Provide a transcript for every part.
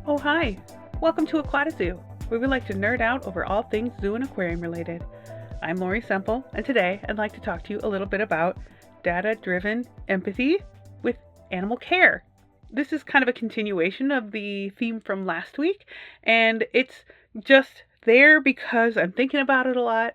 Oh, hi! Welcome to Aquatazoo, where we like to nerd out over all things zoo and aquarium related. I'm l.semple, and today I'd like to talk to you a little bit about data-driven empathy with animal care. This is kind of a continuation of the theme from last week, and it's just there because I'm thinking about it a lot.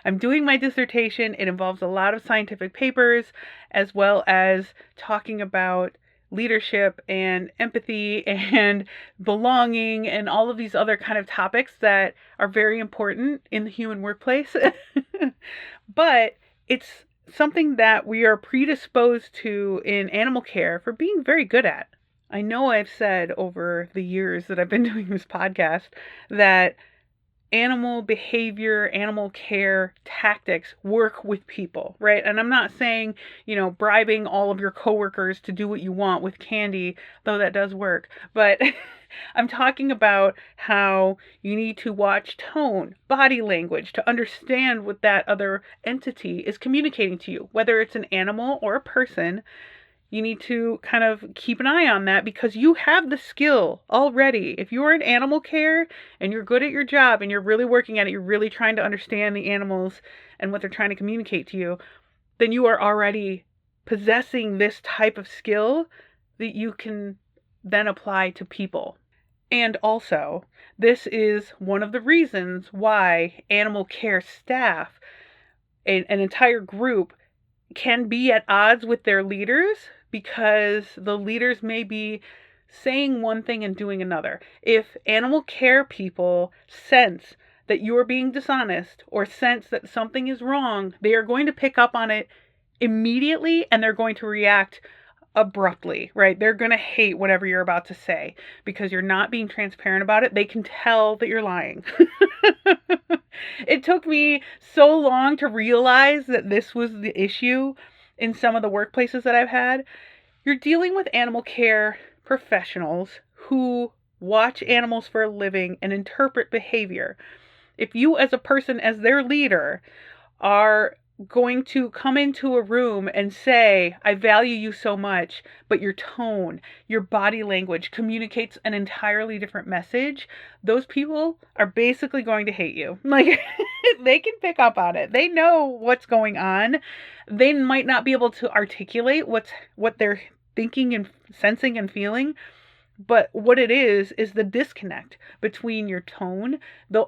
I'm doing my dissertation. It involves a lot of scientific papers, as well as talking about leadership and empathy and belonging and all of these other kind of topics that are very important in the human workplace. But it's something that we are predisposed to in animal care for being very good at. I know I've said over the years that I've been doing this podcast that animal behavior, animal care tactics work with people, right? And I'm not saying, bribing all of your coworkers to do what you want with candy, though that does work. But I'm talking about how you need to watch tone, body language to understand what that other entity is communicating to you, whether it's an animal or a person. You need to kind of keep an eye on that because you have the skill already. If you're in animal care and you're good at your job and you're really working at it, you're really trying to understand the animals and what they're trying to communicate to you, then you are already possessing this type of skill that you can then apply to people. And also, this is one of the reasons why animal care staff, an entire group, can be at odds with their leaders because the leaders may be saying one thing and doing another. If animal care people sense that you're being dishonest or sense that something is wrong, they are going to pick up on it immediately and they're going to react abruptly, right? They're going to hate whatever you're about to say because you're not being transparent about it. They can tell that you're lying. It took me so long to realize that this was the issue in some of the workplaces that I've had. You're dealing with animal care professionals who watch animals for a living and interpret behavior. If you, as a person, as their leader, are going to come into a room and say, I value you so much, but your tone, your body language communicates an entirely different message, those people are basically going to hate you. Like, they can pick up on it. They know what's going on. They might not be able to articulate what they're thinking and sensing and feeling, but what it is the disconnect between your tone,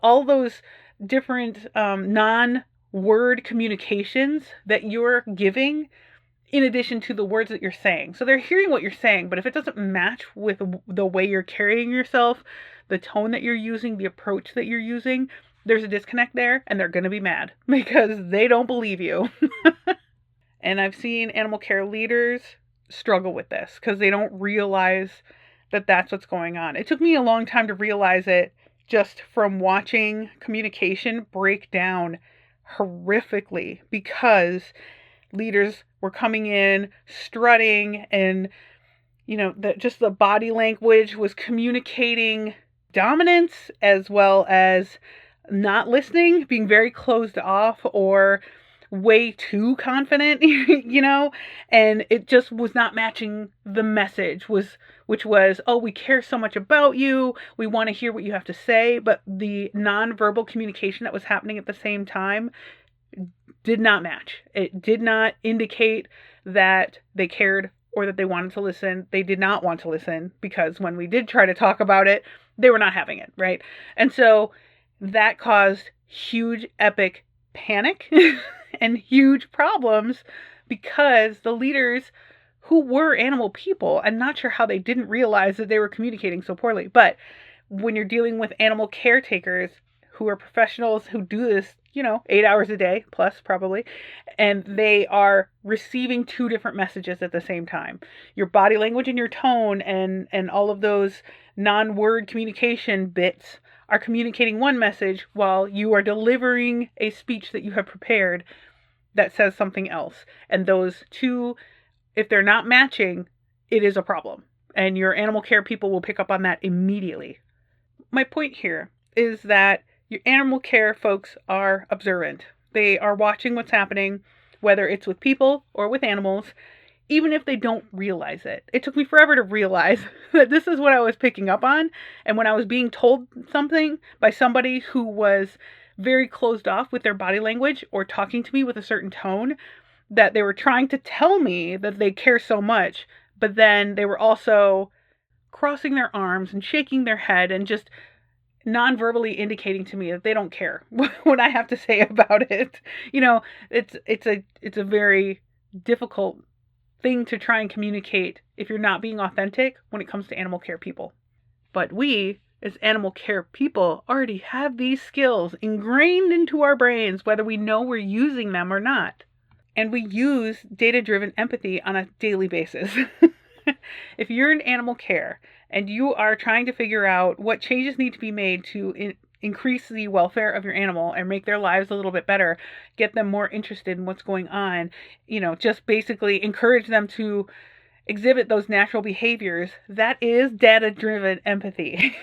all those different non-word communications that you're giving in addition to the words that you're saying. So they're hearing what you're saying, but if it doesn't match with the way you're carrying yourself, the tone that you're using, the approach that you're using, there's a disconnect there and they're going to be mad because they don't believe you. And I've seen animal care leaders struggle with this because they don't realize that that's what's going on. It took me a long time to realize it just from watching communication break down horrifically because leaders were coming in strutting and just the body language was communicating dominance as well as not listening, being very closed off or way too confident, and it just was not matching the message which was, oh, we care so much about you. We want to hear what you have to say. But the nonverbal communication that was happening at the same time did not match. It did not indicate that they cared or that they wanted to listen. They did not want to listen because when we did try to talk about it, they were not having it, right? And so that caused huge, epic panic and huge problems because the leaders who were animal people, I'm not sure how they didn't realize that they were communicating so poorly. But when you're dealing with animal caretakers who are professionals who do this, 8 hours a day plus probably, and they are receiving two different messages at the same time. Your body language and your tone and all of those non-word communication bits are communicating one message while you are delivering a speech that you have prepared that says something else. And those two, if they're not matching, it is a problem. And your animal care people will pick up on that immediately. My point here is that your animal care folks are observant. They are watching what's happening, whether it's with people or with animals, even if they don't realize it. It took me forever to realize that this is what I was picking up on. And when I was being told something by somebody who was very closed off with their body language or talking to me with a certain tone, that they were trying to tell me that they care so much, but then they were also crossing their arms and shaking their head and just non-verbally indicating to me that they don't care what I have to say about it. You know, it's a very difficult thing to try and communicate if you're not being authentic when it comes to animal care people. But we, as animal care people, already have these skills ingrained into our brains, whether we know we're using them or not. And we use data-driven empathy on a daily basis. If you're in animal care and you are trying to figure out what changes need to be made to increase the welfare of your animal and make their lives a little bit better, get them more interested in what's going on, just basically encourage them to exhibit those natural behaviors, that is data-driven empathy.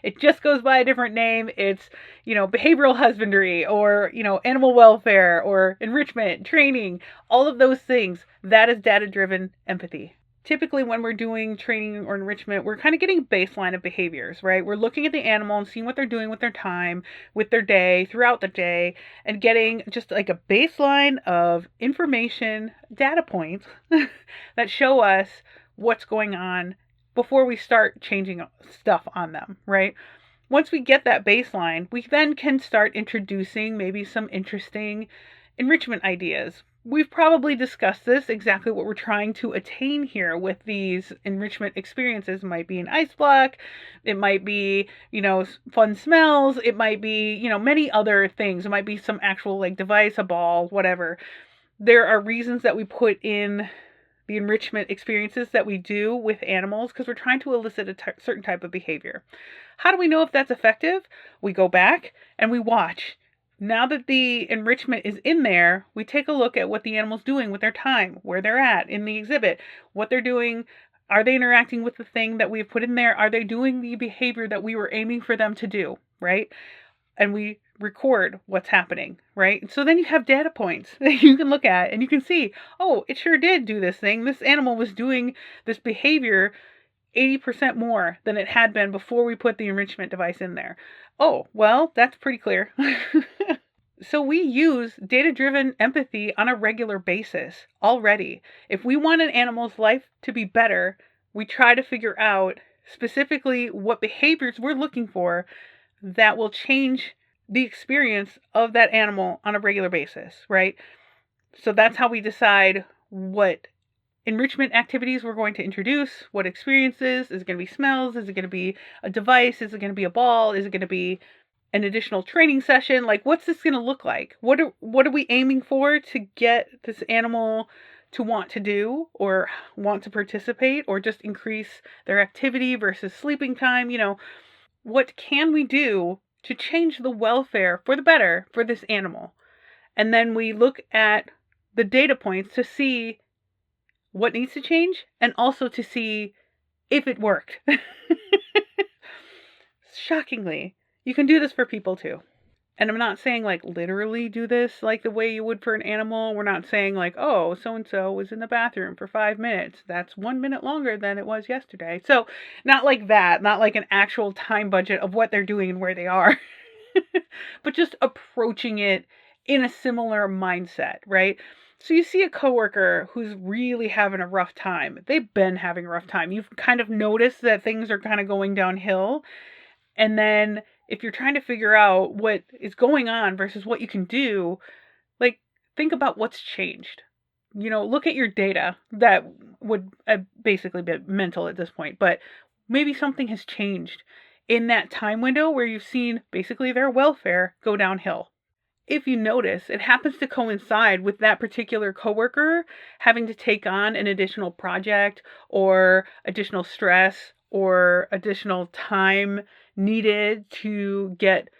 It just goes by a different name. It's, behavioral husbandry or, animal welfare or enrichment, training, all of those things. That is data-driven empathy. Typically when we're doing training or enrichment, we're kind of getting a baseline of behaviors, right? We're looking at the animal and seeing what they're doing with their time, with their day, throughout the day, and getting just like a baseline of information, data points that show us what's going on before we start changing stuff on them, right? Once we get that baseline, we then can start introducing maybe some interesting enrichment ideas. We've probably discussed this, exactly what we're trying to attain here with these enrichment experiences. It might be an ice block, it might be, fun smells, it might be, many other things. It might be some actual like device, a ball, whatever. There are reasons that we put in the enrichment experiences that we do with animals because we're trying to elicit a certain type of behavior. How do we know if that's effective? We go back and we watch. Now that the enrichment is in there, we take a look at what the animal's doing with their time, where they're at in the exhibit, what they're doing. Are they interacting with the thing that we've put in there? Are they doing the behavior that we were aiming for them to do, right? And we record what's happening, right? So then you have data points that you can look at and you can see, oh, it sure did do this thing. This animal was doing this behavior 80% more than it had been before we put the enrichment device in there. Oh, well, that's pretty clear. So we use data-driven empathy on a regular basis already. If we want an animal's life to be better, we try to figure out specifically what behaviors we're looking for that will change the experience of that animal on a regular basis, right? So that's how we decide what enrichment activities we're going to introduce, what experiences. Is it going to be smells? Is it going to be a device? Is it going to be a ball? Is it going to be an additional training session? Like, what's this going to look like? What are we aiming for to get this animal to want to do or want to participate or just increase their activity versus sleeping time? What can we do to change the welfare for the better for this animal? And then we look at the data points to see what needs to change and also to see if it worked. Shockingly, you can do this for people too. And I'm not saying like literally do this like the way you would for an animal. We're not saying like, oh, so-and-so was in the bathroom for 5 minutes. That's 1 minute longer than it was yesterday. So not like that, not like an actual time budget of what they're doing and where they are, but just approaching it in a similar mindset, right? So you see a coworker who's really having a rough time. They've been having a rough time. You've kind of noticed that things are kind of going downhill. And then if you're trying to figure out what is going on versus what you can do, like think about what's changed. Look at your data. That would basically be mental at this point, but maybe something has changed in that time window where you've seen basically their welfare go downhill. If you notice, it happens to coincide with that particular coworker having to take on an additional project or additional stress or additional time needed to get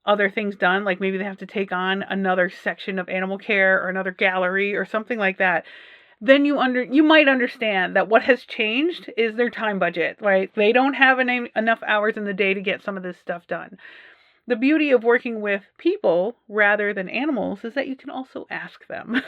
other things done. Like maybe they have to take on another section of animal care or another gallery or something like that. Then you might understand that what has changed is their time budget, right? They don't have enough hours in the day to get some of this stuff done. The beauty of working with people rather than animals is that you can also ask them.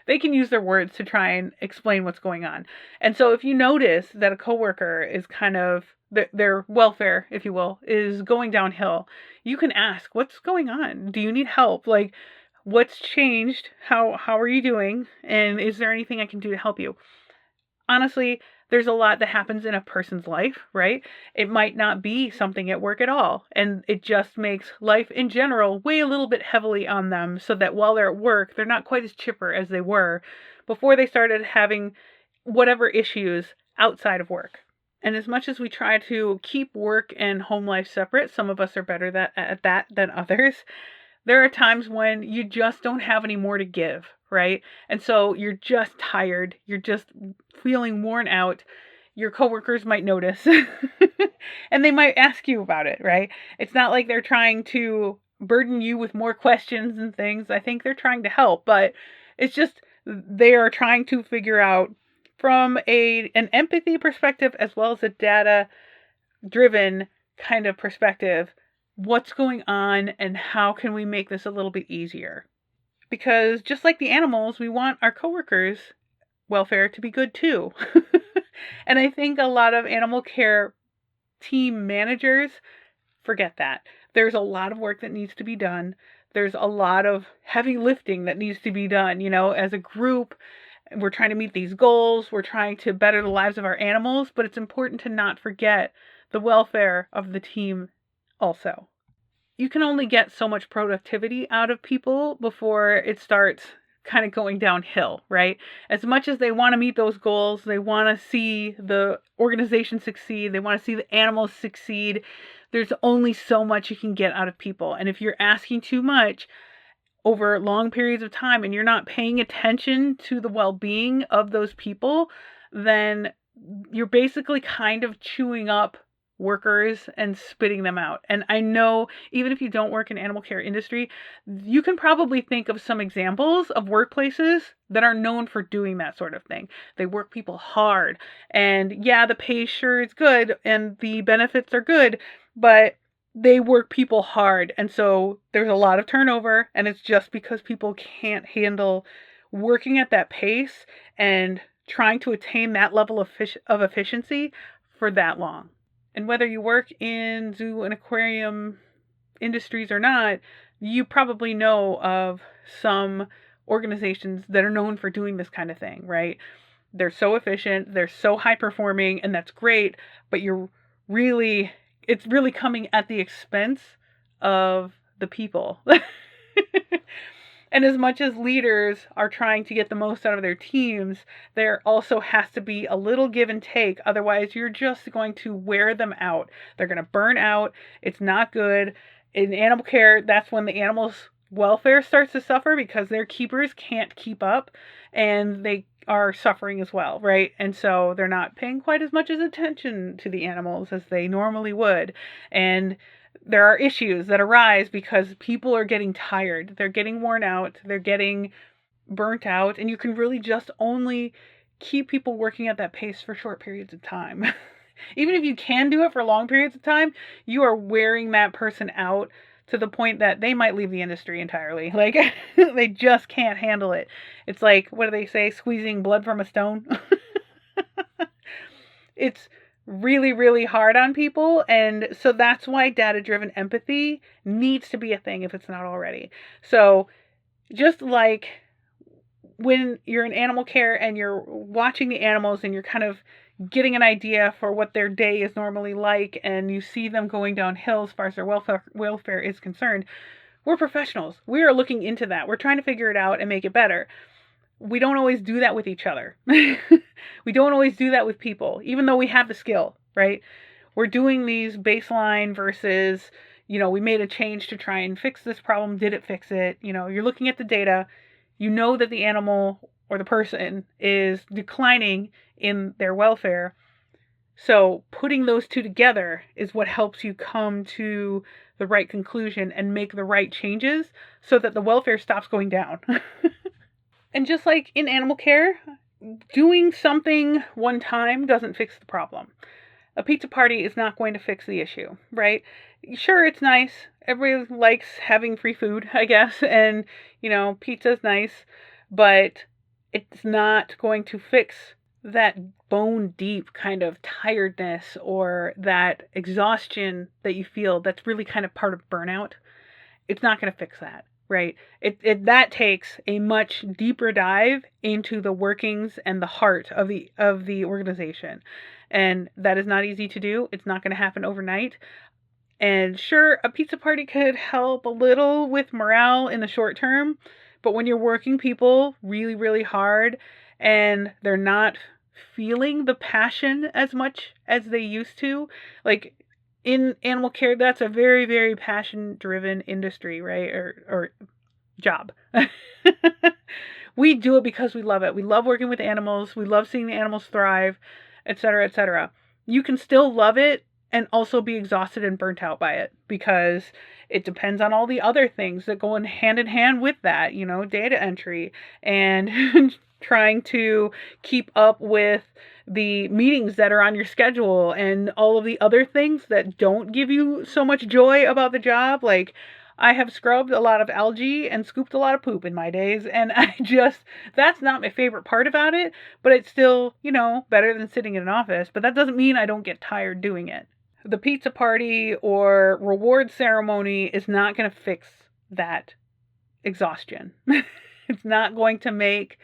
they can use their words to try and explain what's going on. And so if you notice that a coworker is kind of their welfare, if you will, is going downhill, you can ask, what's going on? Do you need help? Like, what's changed? How are you doing? And is there anything I can do to help you? Honestly, there's a lot that happens in a person's life, right? It might not be something at work at all, and it just makes life in general weigh a little bit heavily on them, so that while they're at work, they're not quite as chipper as they were before they started having whatever issues outside of work. And as much as we try to keep work and home life separate, some of us are better at that than others. There are times when you just don't have any more to give, right? And so you're just tired. You're just feeling worn out. Your coworkers might notice and they might ask you about it, right? It's not like they're trying to burden you with more questions and things. I think they're trying to help, but it's just they are trying to figure out from an empathy perspective as well as a data driven kind of perspective what's going on and how can we make this a little bit easier. Because just like the animals, we want our coworkers' welfare to be good too. And I think a lot of animal care team managers forget that. There's a lot of work that needs to be done. There's a lot of heavy lifting that needs to be done. As a group, we're trying to meet these goals. We're trying to better the lives of our animals, but it's important to not forget the welfare of the team also. You can only get so much productivity out of people before it starts kind of going downhill, right? As much as they want to meet those goals, they want to see the organization succeed, they want to see the animals succeed, there's only so much you can get out of people. And if you're asking too much over long periods of time and you're not paying attention to the well-being of those people, then you're basically kind of chewing up workers and spitting them out. And I know even if you don't work in animal care industry, you can probably think of some examples of workplaces that are known for doing that sort of thing. They work people hard, and yeah, the pay sure is good and the benefits are good, but they work people hard. And so there's a lot of turnover, and it's just because people can't handle working at that pace and trying to attain that level of efficiency for that long. And whether you work in zoo and aquarium industries or not, you probably know of some organizations that are known for doing this kind of thing, right? They're so efficient, they're so high performing, and that's great, but it's really coming at the expense of the people. And as much as leaders are trying to get the most out of their teams, there also has to be a little give and take. Otherwise, you're just going to wear them out. They're going to burn out. It's not good. In animal care, that's when the animals' welfare starts to suffer because their keepers can't keep up and they are suffering as well, right? And so they're not paying quite as much attention to the animals as they normally would. And there are issues that arise because people are getting tired. They're getting worn out. They're getting burnt out. And you can really just only keep people working at that pace for short periods of time. Even if you can do it for long periods of time, you are wearing that person out to the point that they might leave the industry entirely. Like, they just can't handle it. It's like, what do they say? Squeezing blood from a stone. It's really, really hard on people. And so that's why data-driven empathy needs to be a thing if it's not already. So just like when you're in animal care and you're watching the animals and you're kind of getting an idea for what their day is normally like and you see them going downhill as far as their welfare is concerned, we're professionals. We are looking into that. We're trying to figure it out and make it better. We don't always do that with each other. We don't always do that with people, even though we have the skill, right? We're doing these baseline versus, we made a change to try and fix this problem. Did it fix it? You're looking at the data. You know that the animal or the person is declining in their welfare. So putting those two together is what helps you come to the right conclusion and make the right changes so that the welfare stops going down. And just like in animal care, doing something one time doesn't fix the problem. A pizza party is not going to fix the issue, right? Sure, it's nice. Everybody likes having free food, I guess. And, pizza's nice. But it's not going to fix that bone deep kind of tiredness or that exhaustion that you feel that's really kind of part of burnout. It's not going to fix that, right? That takes a much deeper dive into the workings and the heart of the organization. And that is not easy to do. It's not going to happen overnight. And sure, a pizza party could help a little with morale in the short term, but when you're working people really, really hard and they're not feeling the passion as much as they used to, like in animal care, that's a very, very passion driven industry, right? Or job. We do it because we love it. We love working with animals. We love seeing the animals thrive, et cetera, et cetera. You can still love it and also be exhausted and burnt out by it because it depends on all the other things that go in hand with that, data entry and trying to keep up with the meetings that are on your schedule and all of the other things that don't give you so much joy about the job. Like, I have scrubbed a lot of algae and scooped a lot of poop in my days, and that's not my favorite part about it, but it's still, better than sitting in an office. But that doesn't mean I don't get tired doing it. The pizza party or reward ceremony is not going to fix that exhaustion. It's not going to make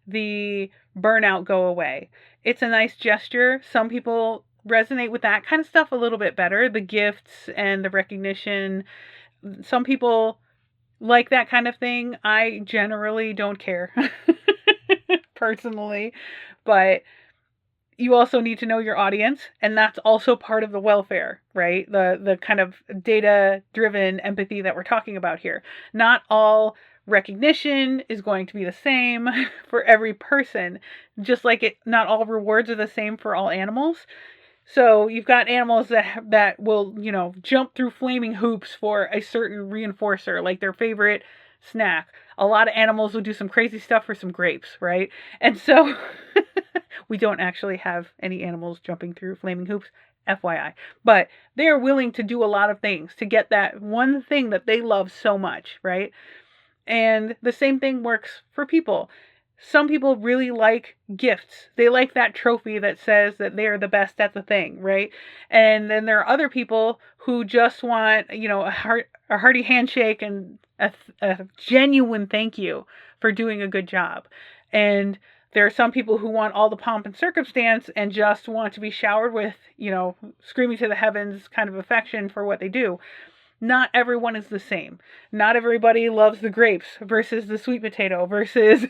the burnout go away. It's a nice gesture. Some people resonate with that kind of stuff a little bit better, the gifts and the recognition. Some people like that kind of thing. I generally don't care personally, but you also need to know your audience, and that's also part of the welfare, right? The kind of data-driven empathy that we're talking about here. Not all recognition is going to be the same for every person, just like not all rewards are the same for all animals. So you've got animals that will, jump through flaming hoops for a certain reinforcer, like their favorite snack. A lot of animals will do some crazy stuff for some grapes, right? And so we don't actually have any animals jumping through flaming hoops, FYI. But they are willing to do a lot of things to get that one thing that they love so much, right? And the same thing works for people. Some people really like gifts. They like that trophy that says that they are the best at the thing, right? And then there are other people who just want, a hearty handshake and a genuine thank you for doing a good job. And there are some people who want all the pomp and circumstance and just want to be showered with, screaming to the heavens kind of affection for what they do. Not everyone is the same. Not everybody loves the grapes versus the sweet potato versus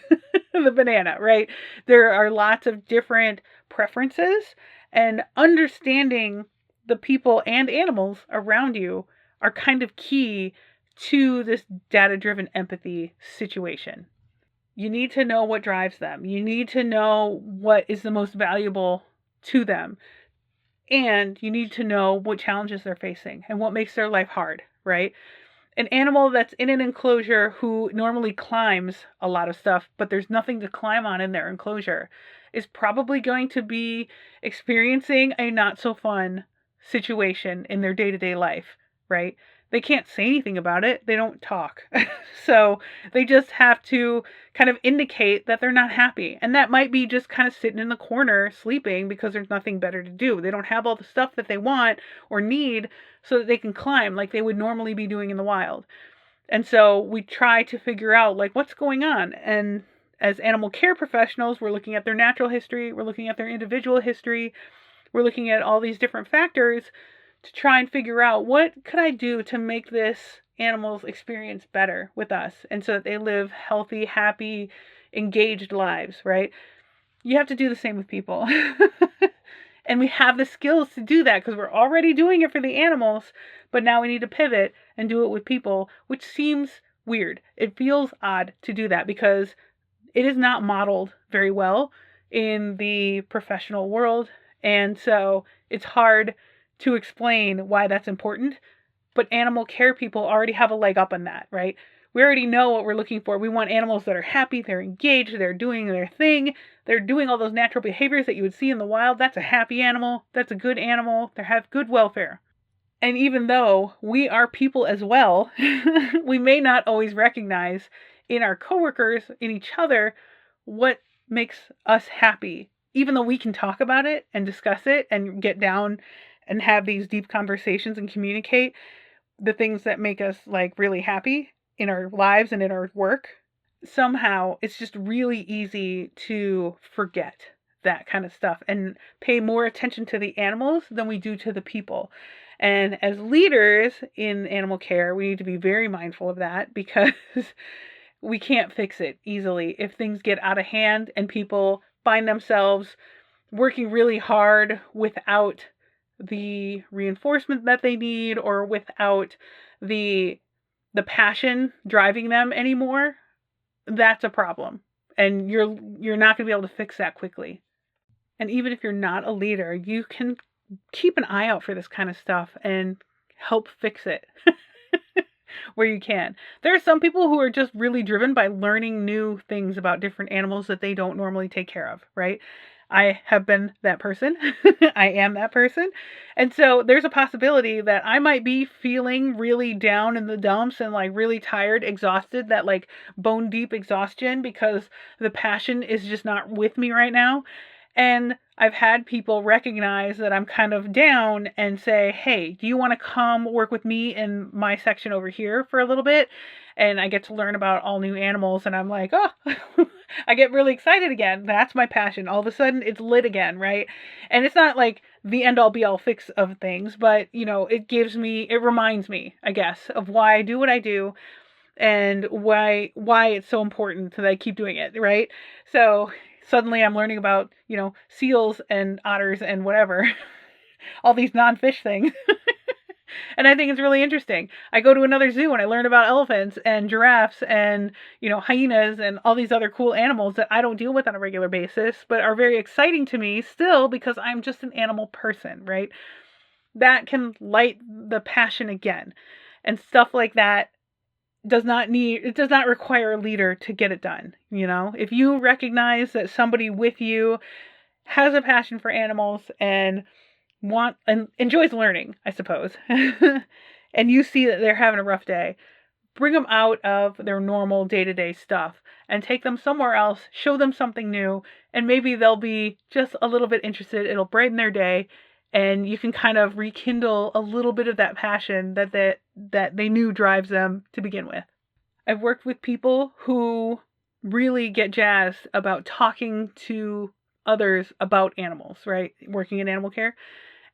the banana, right? There are lots of different preferences, and understanding the people and animals around you are kind of key to this data-driven empathy situation. You need to know what drives them. You need to know what is the most valuable to them. And you need to know what challenges they're facing and what makes their life hard, right? An animal that's in an enclosure who normally climbs a lot of stuff, but there's nothing to climb on in their enclosure, is probably going to be experiencing a not so fun situation in their day-to-day life, right? They can't say anything about it. They don't talk. So they just have to kind of indicate that they're not happy. And that might be just kind of sitting in the corner sleeping because there's nothing better to do. They don't have all the stuff that they want or need so that they can climb like they would normally be doing in the wild. And so we try to figure out like what's going on. And as animal care professionals, we're looking at their natural history. We're looking at their individual history. We're looking at all these different factors to try and figure out what could I do to make this animal's experience better with us and so that they live healthy, happy, engaged lives, right? You have to do the same with people. And we have the skills to do that because we're already doing it for the animals, but now we need to pivot and do it with people, which seems weird. It feels odd to do that because it is not modeled very well in the professional world. And so it's hard to explain why that's important, but animal care people already have a leg up on that, right? We already know what we're looking for. We want animals that are happy, they're engaged, they're doing their thing, they're doing all those natural behaviors that you would see in the wild. That's a happy animal. That's a good animal. They have good welfare. And even though we are people as well, we may not always recognize in our coworkers, in each other, what makes us happy, even though we can talk about it and discuss it and get down and have these deep conversations and communicate the things that make us like really happy in our lives and in our work, somehow it's just really easy to forget that kind of stuff and pay more attention to the animals than we do to the people. And as leaders in animal care, we need to be very mindful of that, because we can't fix it easily if things get out of hand and people find themselves working really hard without the reinforcement that they need, or without the passion driving them anymore. That's a problem. And you're not going to be able to fix that quickly. And even if you're not a leader, you can keep an eye out for this kind of stuff and help fix it where you can. There are some people who are just really driven by learning new things about different animals that they don't normally take care of, right? I have been that person. I am that person. And so there's a possibility that I might be feeling really down in the dumps and like really tired, exhausted, that like bone deep exhaustion, because the passion is just not with me right now. And I've had people recognize that I'm kind of down and say, hey, do you want to come work with me in my section over here for a little bit? And I get to learn about all new animals. And I'm like, oh, I get really excited again. That's my passion. All of a sudden it's lit again, right? And it's not like the end all be all fix of things, but it reminds me, I guess, of why I do what I do and why it's so important that I keep doing it, right? So suddenly I'm learning about, seals and otters and whatever, all these non-fish things. And I think it's really interesting. I go to another zoo and I learn about elephants and giraffes and, hyenas and all these other cool animals that I don't deal with on a regular basis, but are very exciting to me still, because I'm just an animal person, right? That can light the passion again. And stuff like that does not require a leader to get it done. If you recognize that somebody with you has a passion for animals and enjoys learning, I suppose, and you see that they're having a rough day, bring them out of their normal day-to-day stuff and take them somewhere else, show them something new, and maybe they'll be just a little bit interested. It'll brighten their day, and you can kind of rekindle a little bit of that passion that they knew drives them to begin with. I've worked with people who really get jazzed about talking to others about animals, right? Working in animal care.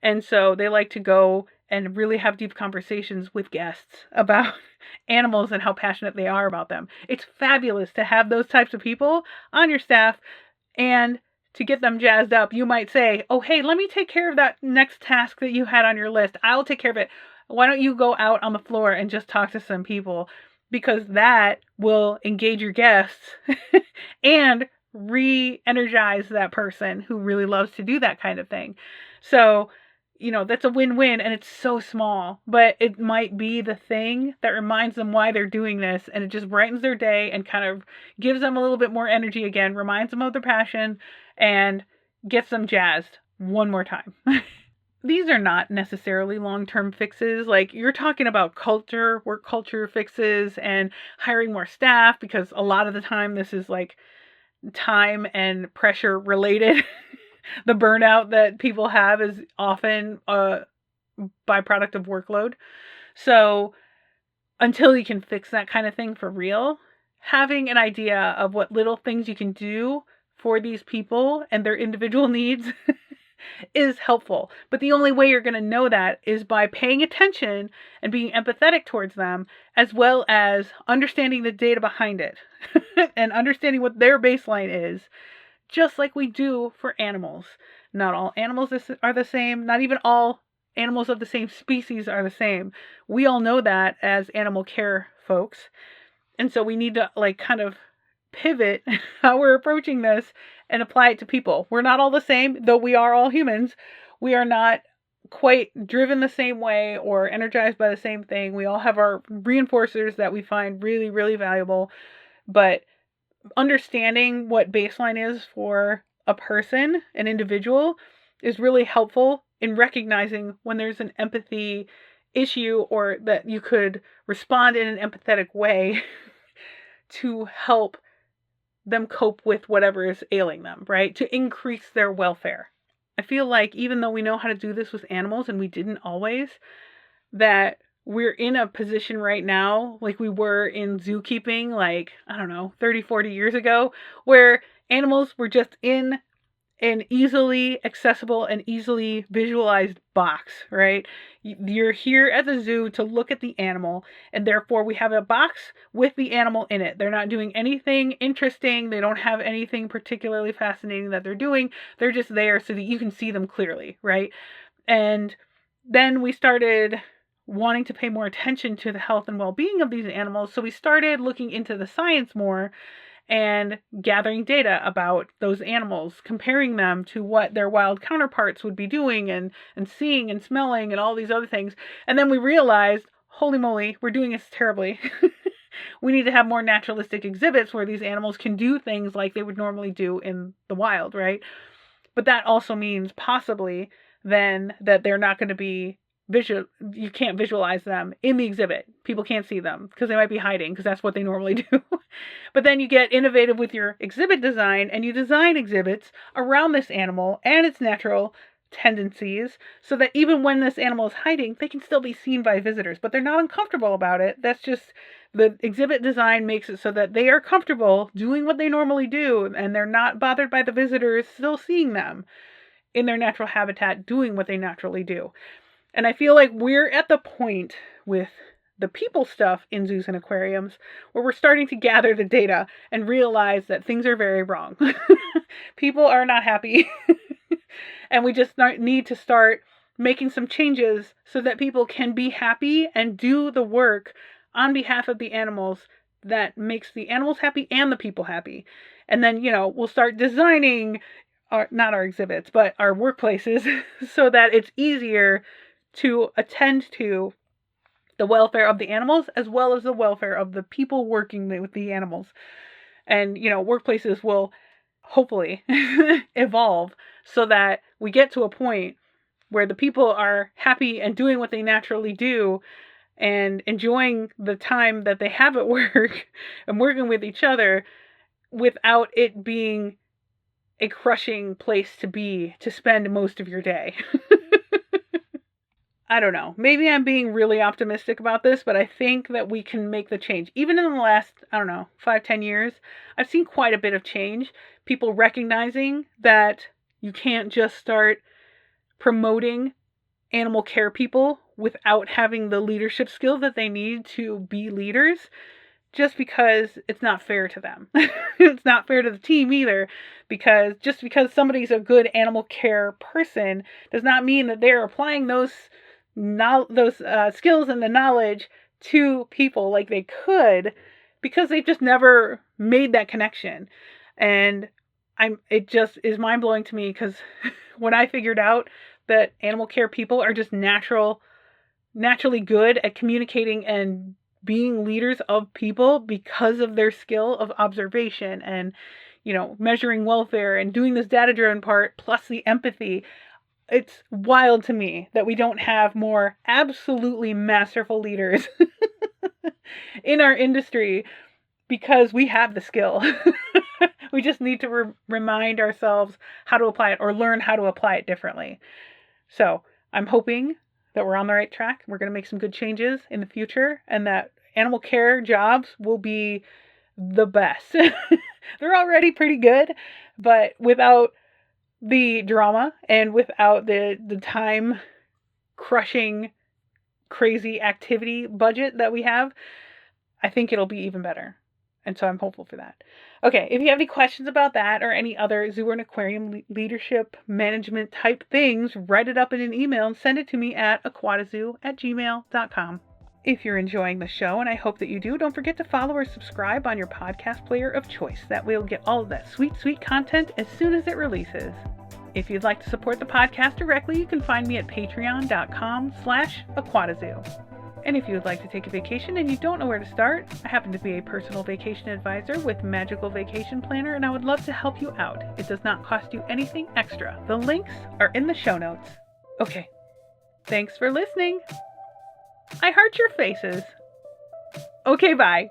And so they like to go and really have deep conversations with guests about animals and how passionate they are about them. It's fabulous to have those types of people on your staff, and to get them jazzed up, you might say, oh, hey, let me take care of that next task that you had on your list. I'll take care of it. Why don't you go out on the floor and just talk to some people? Because that will engage your guests and re-energize that person who really loves to do that kind of thing. So, that's a win-win, and it's so small, but it might be the thing that reminds them why they're doing this, and it just brightens their day and kind of gives them a little bit more energy again, reminds them of their passion, and gets them jazzed one more time. These are not necessarily long-term fixes. Like, you're talking about work culture fixes and hiring more staff, because a lot of the time this is like time and pressure related. The burnout that people have is often a byproduct of workload. So until you can fix that kind of thing for real, having an idea of what little things you can do for these people and their individual needs is helpful. But the only way you're going to know that is by paying attention and being empathetic towards them, as well as understanding the data behind it and understanding what their baseline is, just like we do for animals. Not all animals are the same. Not even all animals of the same species are the same. We all know that as animal care folks. And so we need to kind of pivot how we're approaching this and apply it to people. We're not all the same, though we are all humans. We are not quite driven the same way or energized by the same thing. We all have our reinforcers that we find really, really valuable. But understanding what baseline is for a person, an individual, is really helpful in recognizing when there's an empathy issue, or that you could respond in an empathetic way to help them cope with whatever is ailing them, right? To increase their welfare. I feel like even though we know how to do this with animals, and we didn't always, that we're in a position right now, like we were in zookeeping, like, I don't know, 30, 40 years ago, where animals were just in an easily accessible and easily visualized box, right? You're here at the zoo to look at the animal, and therefore we have a box with the animal in it. They're not doing anything interesting. They don't have anything particularly fascinating that they're doing. They're just there so that you can see them clearly, right? And then we started wanting to pay more attention to the health and well-being of these animals, so we started looking into the science more and gathering data about those animals, comparing them to what their wild counterparts would be doing and seeing and smelling and all these other things. And then we realized, holy moly, we're doing this terribly. We need to have more naturalistic exhibits where these animals can do things like they would normally do in the wild, right? But that also means possibly then that they're not going to be you can't visualize them in the exhibit. People can't see them because they might be hiding, because that's what they normally do. But then you get innovative with your exhibit design, and you design exhibits around this animal and its natural tendencies so that even when this animal is hiding, they can still be seen by visitors, but they're not uncomfortable about it. That's just the exhibit design makes it so that they are comfortable doing what they normally do, and they're not bothered by the visitors still seeing them in their natural habitat doing what they naturally do. And I feel like we're at the point with the people stuff in zoos and aquariums where we're starting to gather the data and realize that things are very wrong. People are not happy. And we just need to start making some changes so that people can be happy and do the work on behalf of the animals that makes the animals happy and the people happy. And then, we'll start designing not our exhibits, but our workplaces so that it's easier to attend to the welfare of the animals as well as the welfare of the people working with the animals. And, workplaces will hopefully evolve so that we get to a point where the people are happy and doing what they naturally do and enjoying the time that they have at work and working with each other without it being a crushing place to spend most of your day. I don't know. Maybe I'm being really optimistic about this, but I think that we can make the change. Even in the last, 5-10 years, I've seen quite a bit of change. People recognizing that you can't just start promoting animal care people without having the leadership skills that they need to be leaders, just because it's not fair to them. It's not fair to the team either, because just because somebody's a good animal care person does not mean that they're applying those skills and the knowledge to people like they could, because they've just never made that connection. And it just is mind-blowing to me, because when I figured out that animal care people are just naturally good at communicating and being leaders of people because of their skill of observation and, measuring welfare and doing this data-driven part plus the empathy. It's wild to me that we don't have more absolutely masterful leaders in our industry, because we have the skill. We just need to remind ourselves how to apply it, or learn how to apply it differently. So I'm hoping that we're on the right track. We're going to make some good changes in the future, and that animal care jobs will be the best. They're already pretty good, but without the drama and without the time crushing crazy activity budget that we have, I think it'll be even better. And so I'm hopeful for that. Okay, if you have any questions about that or any other zoo and aquarium leadership management type things, write it up in an email and send it to me at aquatazoo@gmail.com. If you're enjoying the show, and I hope that you do, don't forget to follow or subscribe on your podcast player of choice. That way you'll get all of that sweet, sweet content as soon as it releases. If you'd like to support the podcast directly, you can find me at patreon.com/aquatazoo. And if you would like to take a vacation and you don't know where to start, I happen to be a personal vacation advisor with Magical Vacation Planner, and I would love to help you out. It does not cost you anything extra. The links are in the show notes. Okay, thanks for listening. I heart your faces. Okay, bye.